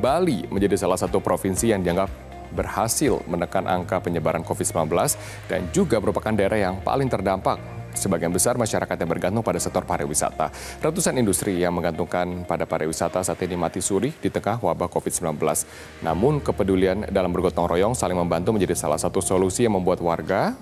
Bali menjadi salah satu provinsi yang dianggap berhasil menekan angka penyebaran COVID-19 dan juga merupakan daerah yang paling terdampak. Sebagian besar masyarakat yang bergantung pada sektor pariwisata. Ratusan industri yang menggantungkan pada pariwisata saat ini mati suri di tengah wabah COVID-19. Namun kepedulian dalam bergotong royong saling membantu menjadi salah satu solusi yang membuat warga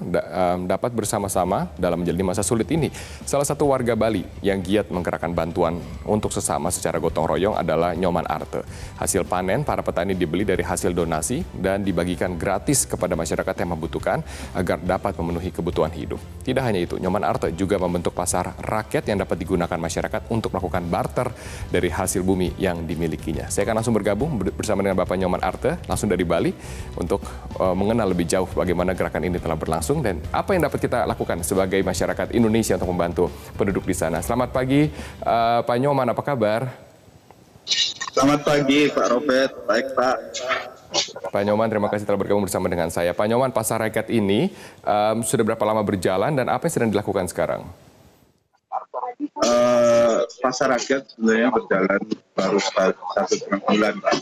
dapat bersama-sama dalam menjalani masa sulit ini. Salah satu warga Bali yang giat menggerakkan bantuan untuk sesama secara gotong royong adalah Nyoman Arte. Hasil panen para petani dibeli dari hasil donasi dan dibagikan gratis kepada masyarakat yang membutuhkan agar dapat memenuhi kebutuhan hidup. Tidak hanya itu, Nyoman Arte juga membentuk pasar rakyat yang dapat digunakan masyarakat untuk melakukan barter dari hasil bumi yang dimilikinya. Saya akan langsung bergabung bersama dengan Bapak Nyoman Arte, langsung dari Bali, untuk mengenal lebih jauh bagaimana gerakan ini telah berlangsung dan apa yang dapat kita lakukan sebagai masyarakat Indonesia untuk membantu penduduk di sana. Selamat pagi, Pak Nyoman, apa kabar? Selamat pagi, Pak Robert. Baik, Pak. Pak Nyoman, terima kasih telah bergabung bersama dengan saya. Pak Nyoman, pasar rakyat ini sudah berapa lama berjalan dan apa yang sedang dilakukan sekarang? Pasar rakyat sebenarnya berjalan baru 1,5 bulan, Pak.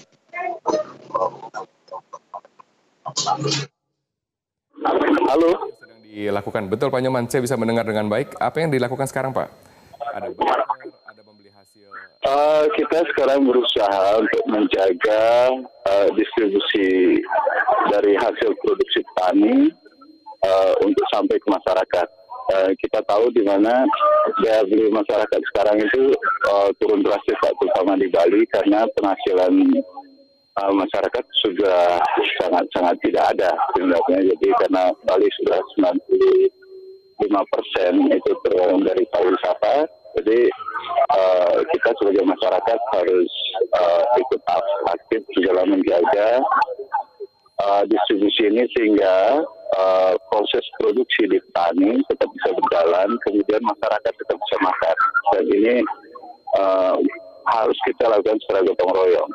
Halo. Sedang dilakukan. Betul, Pak Nyoman, saya bisa mendengar dengan baik. Apa yang dilakukan sekarang, Pak? Ada barter, ada membeli hasil. Kita sekarang berusaha untuk menjaga distribusi dari hasil produksi petani untuk sampai ke masyarakat. Kita tahu di mana daya beli masyarakat sekarang itu turun drastis, terutama di Bali, karena penghasilan masyarakat sudah sangat tidak ada sebenarnya. Jadi karena Bali sudah 95% itu tergantung dari pariwisata. Jadi kita sebagai masyarakat harus ikut aktif dalam menjaga distribusi ini sehingga proses produksi di petani tetap bisa berjalan, kemudian masyarakat tetap bisa makan. Dan ini harus kita lakukan secara gotong royong.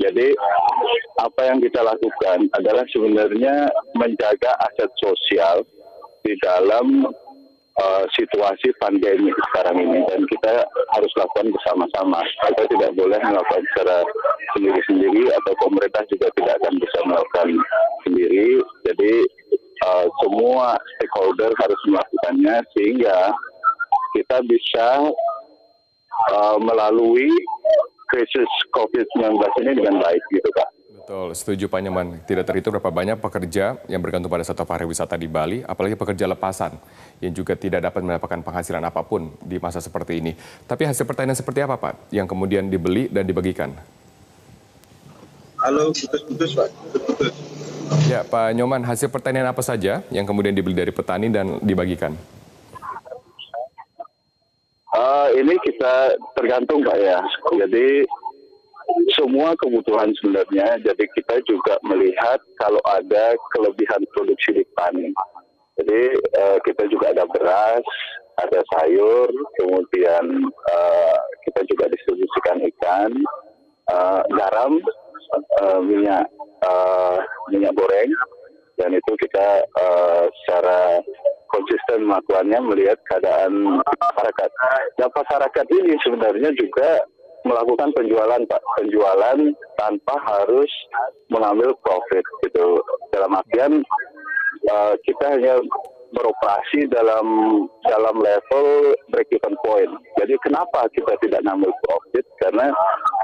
Jadi apa yang kita lakukan adalah sebenarnya menjaga aset sosial di dalam situasi pandemi sekarang ini, dan kita harus lakukan bersama-sama. Kita tidak boleh melakukan secara sendiri-sendiri, atau pemerintah juga tidak akan bisa melakukan sendiri. Jadi semua stakeholder harus melakukannya sehingga kita bisa melalui krisis COVID-19 ini dengan baik, gitu, Pak. Betul, setuju Pak Nyoman. Tidak terhitung berapa banyak pekerja yang bergantung pada sektor pariwisata di Bali, apalagi pekerja lepasan yang juga tidak dapat mendapatkan penghasilan apapun di masa seperti ini. Tapi hasil pertanian seperti apa, Pak, yang kemudian dibeli dan dibagikan? Halo, putus-putus, Pak. Putus-putus. Ya, Pak Nyoman, hasil pertanian apa saja yang kemudian dibeli dari petani dan dibagikan? Ini kita tergantung, Pak, ya. Jadi semua kebutuhan sebenarnya, jadi kita juga melihat kalau ada kelebihan produksi di petani. Jadi kita juga ada beras, ada sayur, kemudian kita juga distribusikan ikan, garam, minyak goreng, dan itu kita secara konsisten melakukannya melihat keadaan masyarakat. Dan masyarakat ini sebenarnya juga melakukan penjualan, Pak, penjualan tanpa harus mengambil profit, gitu. Dalam artian kita hanya beroperasi dalam level break-even point. Jadi kenapa kita tidak mengambil profit? Karena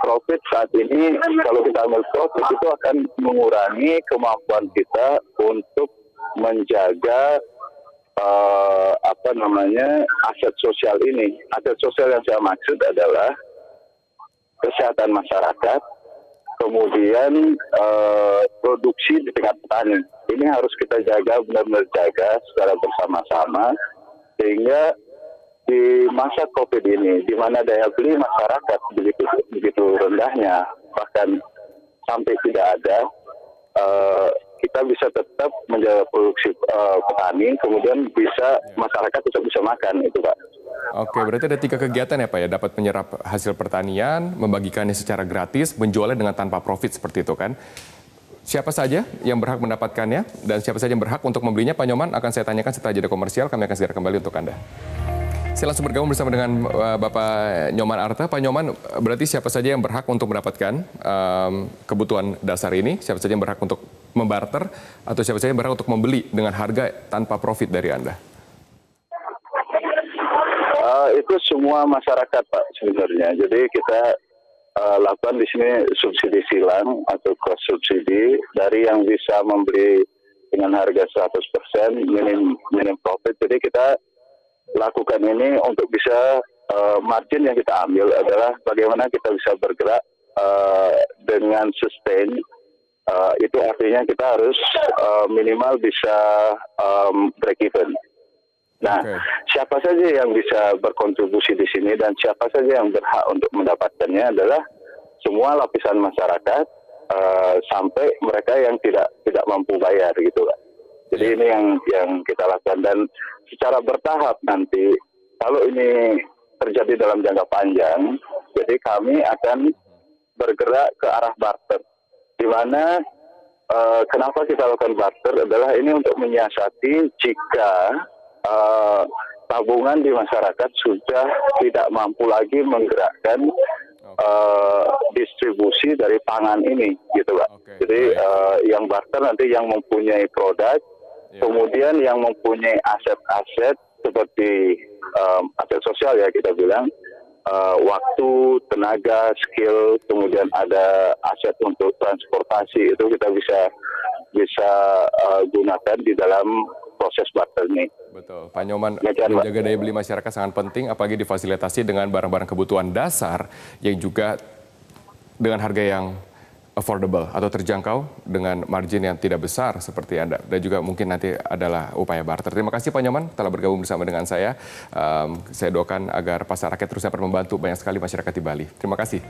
profit saat ini, kalau kita ambil profit, itu akan mengurangi kemampuan kita untuk menjaga aset sosial ini. Aset sosial yang saya maksud adalah kesehatan masyarakat, kemudian produksi di tingkat petani. Ini harus kita jaga, benar-benar jaga secara bersama-sama, sehingga di masa COVID ini, di mana daya beli masyarakat begitu rendahnya, bahkan sampai tidak ada, kita bisa tetap menjaga produksi petani, kemudian masyarakat tetap bisa makan, itu, Pak. Oke, berarti ada 3 kegiatan ya, Pak, ya? Dapat menyerap hasil pertanian, membagikannya secara gratis, menjualnya dengan tanpa profit seperti itu, kan? Siapa saja yang berhak mendapatkannya dan siapa saja yang berhak untuk membelinya, Pak Nyoman, akan saya tanyakan setelah jeda komersial. Kami akan segera kembali untuk Anda. Saya langsung bergabung bersama dengan Bapak Nyoman Arta. Pak Nyoman, berarti siapa saja yang berhak untuk mendapatkan kebutuhan dasar ini? Siapa saja yang berhak untuk membarter? Atau siapa saja yang berhak untuk membeli dengan harga tanpa profit dari Anda? Itu semua masyarakat, Pak, sebenarnya. Jadi kita lakukan di sini subsidi silang atau cross subsidi dari yang bisa membeli dengan harga 100% minim profit. Jadi kita lakukan ini untuk bisa margin yang kita ambil adalah bagaimana kita bisa bergerak dengan sustain. Itu artinya kita harus minimal bisa break even. Nah, siapa saja yang bisa berkontribusi di sini dan siapa saja yang berhak untuk mendapatkannya adalah semua lapisan masyarakat sampai mereka yang tidak mampu bayar gitu kan. Jadi ini yang kita lakukan dan secara bertahap nanti kalau ini terjadi dalam jangka panjang, jadi kami akan bergerak ke arah barter. Di mana kenapa kita lakukan barter adalah ini untuk menyiasati jika tabungan di masyarakat sudah tidak mampu lagi menggerakkan distribusi dari pangan ini, gitu Pak. Jadi yang barter nanti yang mempunyai produk, kemudian yang mempunyai aset-aset seperti aset sosial ya kita bilang, waktu, tenaga, skill, kemudian ada aset untuk transportasi itu kita bisa gunakan di dalam proses barter ini. Betul, Pak Nyoman, menjaga daya beli masyarakat sangat penting, apalagi difasilitasi dengan barang-barang kebutuhan dasar yang juga dengan harga yang affordable atau terjangkau dengan margin yang tidak besar seperti Anda. Dan juga mungkin nanti adalah upaya barter. Terima kasih Pak Nyoman telah bergabung bersama dengan saya. Saya doakan agar pasar rakyat terus dapat membantu banyak sekali masyarakat di Bali. Terima kasih.